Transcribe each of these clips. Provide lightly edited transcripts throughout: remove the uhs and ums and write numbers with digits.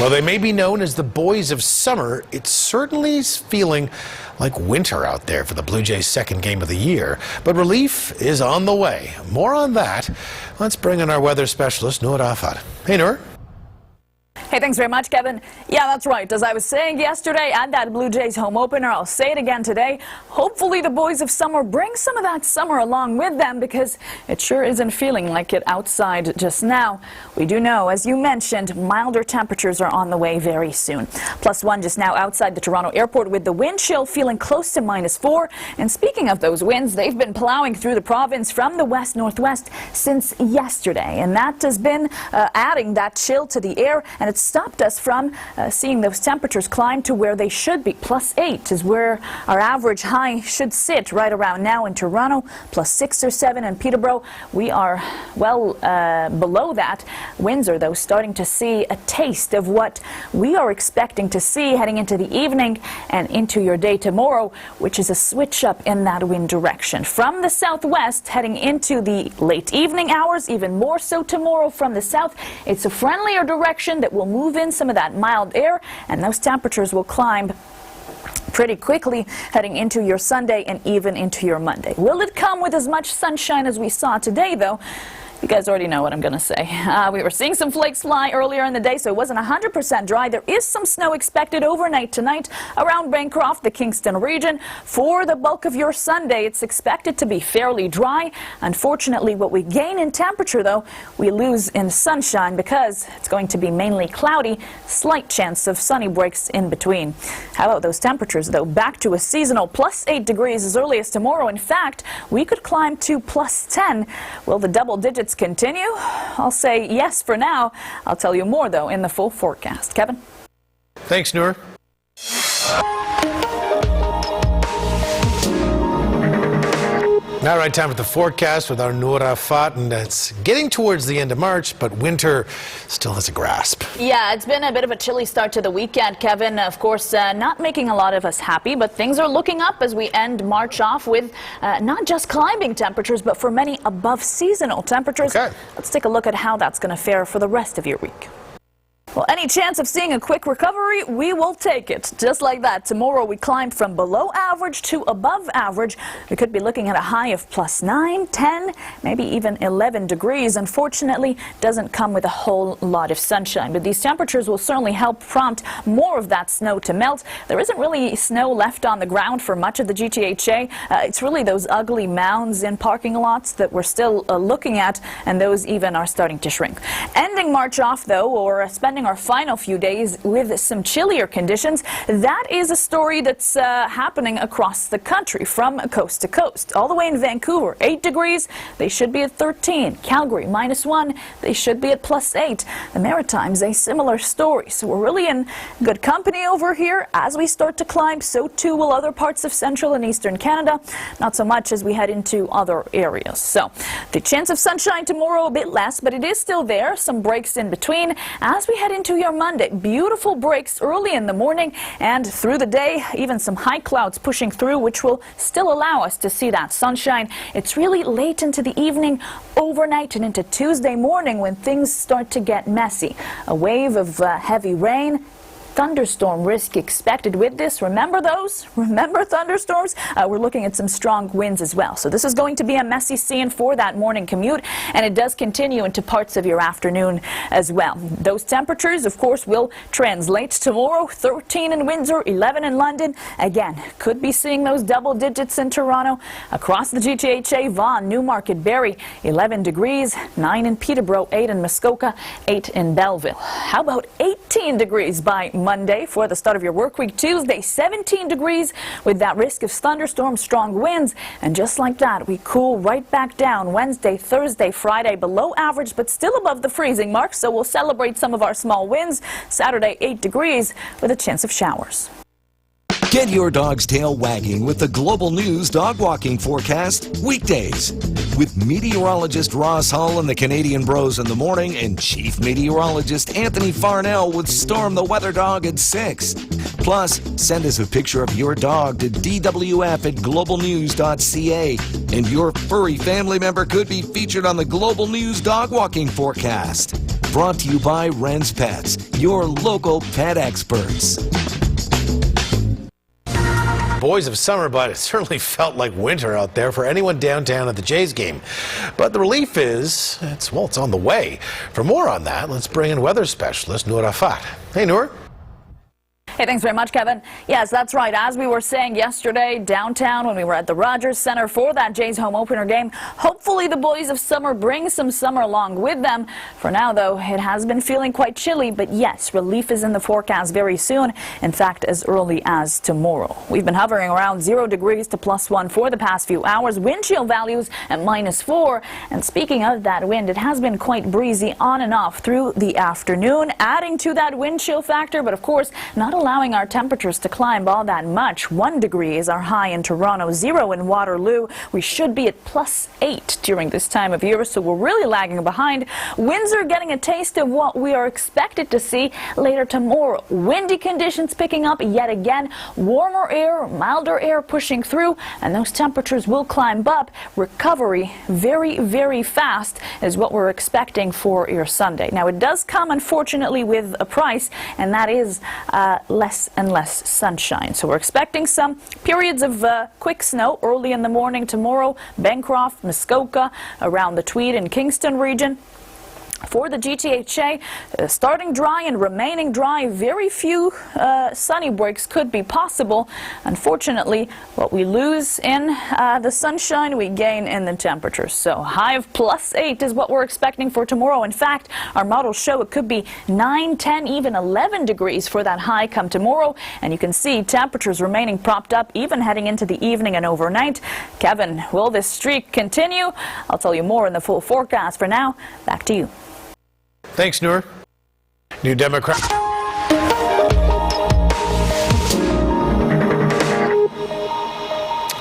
While they may be known as the boys of summer, it certainly is feeling like winter out there for the Blue Jays' second game of the year. But relief is on the way. More on that. Let's bring in our weather specialist, Noor Afad. Hey, Noor. Hey, thanks very much, Kevin. Yeah, that's right. As I was saying yesterday at that Blue Jays home opener, I'll say it again today. Hopefully the boys of summer bring some of that summer along with them, because it sure isn't feeling like it outside just now. We do know, as you mentioned, milder temperatures are on the way very soon. +1 just now outside the Toronto airport, with the wind chill feeling close to -4. And speaking of those winds, they've been plowing through the province from the west-northwest since yesterday. And that has been adding that chill to the air, and it's stopped us from seeing those temperatures climb to where they should be. +8 is where our average high should sit right around now in Toronto. +6 or 7 in Peterborough. We are well below that. Windsor, though, starting to see a taste of what we are expecting to see heading into the evening and into your day tomorrow, which is a switch up in that wind direction. From the southwest heading into the late evening hours, even more so tomorrow from the south. It's a friendlier direction that will move in some of that mild air, and those temperatures will climb pretty quickly heading into your Sunday and even into your Monday. Will it come with as much sunshine as we saw today, though? You guys already know what I'm going to say. We were seeing some flakes fly earlier in the day, so it wasn't 100% dry. There is some snow expected overnight tonight around Bancroft, the Kingston region. For the bulk of your Sunday, it's expected to be fairly dry. Unfortunately, what we gain in temperature, though, we lose in sunshine, because it's going to be mainly cloudy, slight chance of sunny breaks in between. How about those temperatures, though? Back to a seasonal +8 degrees as early as tomorrow. In fact, we could climb to +10. Will the double digits continue? I'll say yes for now. I'll tell you more, though, in the full forecast. Kevin? Thanks, Noor. All right, time for the forecast with our Noor Afad, and it's getting towards the end of March, but winter still has a grasp. Yeah, it's been a bit of a chilly start to the weekend, Kevin. Of course, not making a lot of us happy, but things are looking up as we end March off with not just climbing temperatures, but for many above seasonal temperatures. Okay. Let's take a look at how that's going to fare for the rest of your week. Well, any chance of seeing a quick recovery, we will take it. Just like that, tomorrow we climbed from below average to above average. We could be looking at a high of +9, 10, maybe even 11 degrees. Unfortunately, doesn't come with a whole lot of sunshine. But these temperatures will certainly help prompt more of that snow to melt. There isn't really snow left on the ground for much of the GTHA. It's really those ugly mounds in parking lots that we're still looking at, and those even are starting to shrink. Ending March off, though, or spending our final few days with some chillier conditions, that is a story that's happening across the country from coast to coast. All the way in Vancouver, 8 degrees, they should be at 13. Calgary, -1, they should be at +8. The Maritimes, a similar story. So we're really in good company over here. As we start to climb, so too will other parts of central and eastern Canada. Not so much as we head into other areas. So the chance of sunshine tomorrow a bit less, but it is still there. Some breaks in between. As we head into your Monday, beautiful breaks early in the morning and through the day, even some high clouds pushing through, which will still allow us to see that sunshine. It's really late into the evening, overnight, and into Tuesday morning when things start to get messy. A wave of heavy rain. Thunderstorm risk expected with this. Remember those? Remember thunderstorms? We're looking at some strong winds as well. So this is going to be a messy scene for that morning commute, and it does continue into parts of your afternoon as well. Those temperatures, of course, will translate tomorrow. 13 in Windsor, 11 in London. Again, could be seeing those double digits in Toronto. Across the GTHA, Vaughan, Newmarket, Barrie, 11 degrees. 9 in Peterborough, 8 in Muskoka, 8 in Belleville. How about 18 degrees by Monday for the start of your work week? Tuesday, 17 degrees with that risk of thunderstorms, strong winds, and just like that, we cool right back down. Wednesday, Thursday, Friday, below average, but still above the freezing mark, so we'll celebrate some of our small wins. Saturday, 8 degrees with a chance of showers. Get your dog's tail wagging with the Global News dog walking forecast weekdays with meteorologist Ross Hull and the Canadian Bros in the morning, and Chief Meteorologist Anthony Farnell with Storm the Weather Dog at 6. Plus, send us a picture of your dog to dwf@globalnews.ca, and your furry family member could be featured on the Global News dog walking forecast. Brought to you by Ren's Pets, your local pet experts. Boys of summer, but it certainly felt like winter out there for anyone downtown at the Jays game. But the relief is, it's on the way. For more on that, let's bring in weather specialist Noor Afat. Hey, Noor. Hey, thanks very much, Kevin. Yes, that's right. As we were saying yesterday, downtown, when we were at the Rogers Center for that Jays home opener game, hopefully the boys of summer bring some summer along with them. For now, though, it has been feeling quite chilly, but yes, relief is in the forecast very soon. In fact, as early as tomorrow. We've been hovering around 0 degrees to +1 for the past few hours. Wind chill values at -4. And speaking of that wind, it has been quite breezy on and off through the afternoon, adding to that wind chill factor, but of course, not allowing our temperatures to climb all that much. 1 degree is our high in Toronto, 0 in Waterloo. We should be at +8 during this time of year, so we're really lagging behind. Winds are getting a taste of what we are expected to see later tomorrow. Windy conditions picking up yet again, warmer air, milder air pushing through, and those temperatures will climb up. Recovery very, very fast is what we're expecting for your Sunday. Now, it does come, unfortunately, with a price, and that is less and less sunshine. So we're expecting some periods of quick snow early in the morning tomorrow. Bancroft, Muskoka, around the Tweed and Kingston region. For the GTHA, starting dry and remaining dry, very few sunny breaks could be possible. Unfortunately, what we lose in the sunshine, we gain in the temperatures. So high of +8 is what we're expecting for tomorrow. In fact, our models show it could be 9, 10, even 11 degrees for that high come tomorrow. And you can see temperatures remaining propped up even heading into the evening and overnight. Kevin, will this streak continue? I'll tell you more in the full forecast. For now, back to you. Thanks, Noor. New Democrat.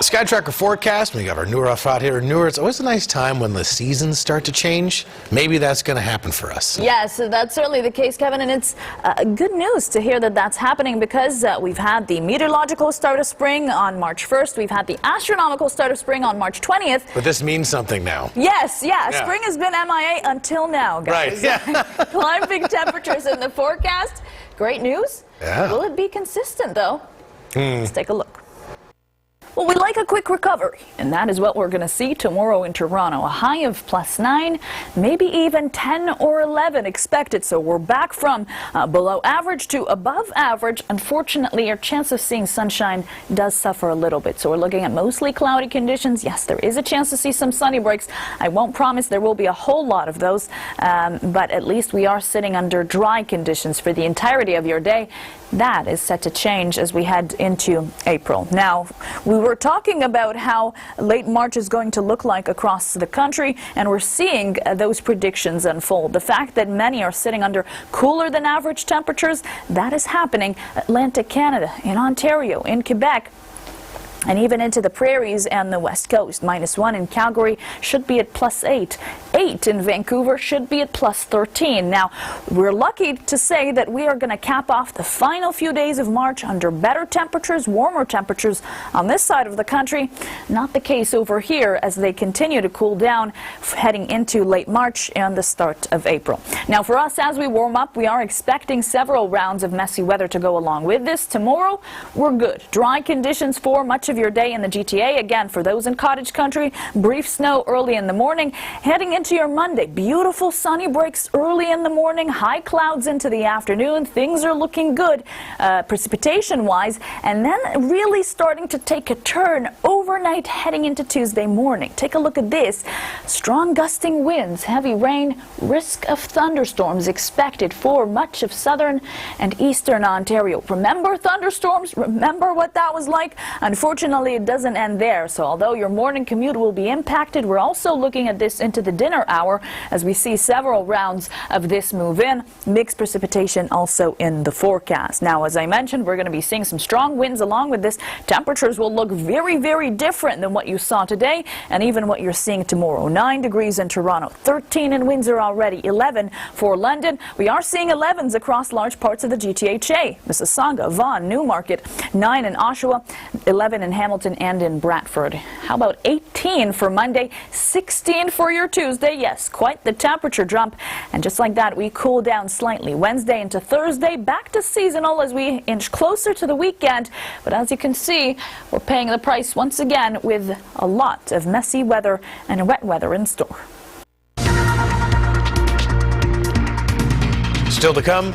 Sky Tracker forecast. We got our Noor Afat here. Noor, it's always a nice time when the seasons start to change. Maybe that's going to happen for us. Yes, that's certainly the case, Kevin, and it's good news to hear that that's happening because we've had the meteorological start of spring on March 1st. We've had the astronomical start of spring on March 20th. But this means something now. Yes, yeah. Spring has been MIA until now, guys. Right. Yeah. Climbing temperatures in the forecast. Great news. Yeah. Will it be consistent, though? Let's take a look. Well, we like a quick recovery, and that is what we're going to see tomorrow in Toronto. A high of +9, maybe even 10 or 11 expected. So we're back from below average to above average. Unfortunately, our chance of seeing sunshine does suffer a little bit. So we're looking at mostly cloudy conditions. Yes, there is a chance to see some sunny breaks. I won't promise there will be a whole lot of those, but at least we are sitting under dry conditions for the entirety of your day. That is set to change as we head into April. Now, we were talking about how late March is going to look like across the country, and we're seeing those predictions unfold. The fact that many are sitting under cooler than average temperatures, that is happening. Atlantic Canada, in Ontario, in Quebec, and even into the prairies and the west coast. -1 in Calgary should be at +8. 8 in Vancouver should be at +13. Now, we're lucky to say that we are going to cap off the final few days of March under better temperatures, warmer temperatures on this side of the country. Not the case over here as they continue to cool down heading into late March and the start of April. Now, for us, as we warm up, we are expecting several rounds of messy weather to go along with this. Tomorrow, we're good. Dry conditions for much of your day in the GTA. Again, for those in cottage country, brief snow early in the morning. Heading into your Monday, beautiful sunny breaks early in the morning, high clouds into the afternoon. Things are looking good precipitation-wise, and then really starting to take a turn overnight heading into Tuesday morning. Take a look at this. Strong gusting winds, heavy rain, risk of thunderstorms expected for much of southern and eastern Ontario. Remember thunderstorms? Remember what that was like? Unfortunately, it doesn't end there. So although your morning commute will be impacted, we're also looking at this into the dinner hour as we see several rounds of this move in. Mixed precipitation also in the forecast. Now, as I mentioned, we're going to be seeing some strong winds along with this. Temperatures will look very, very different than what you saw today and even what you're seeing tomorrow. 9 degrees in Toronto, 13 in Windsor already, 11 for London. We are seeing 11s across large parts of the GTHA. Mississauga, Vaughan, Newmarket, 9 in Oshawa, 11 in in Hamilton and in Bradford. How about 18 for Monday, 16 for your Tuesday? Yes, quite the temperature jump. And just like that, we cool down slightly. Wednesday into Thursday, back to seasonal as we inch closer to the weekend. But as you can see, we're paying the price once again with a lot of messy weather and wet weather in store. Still to come,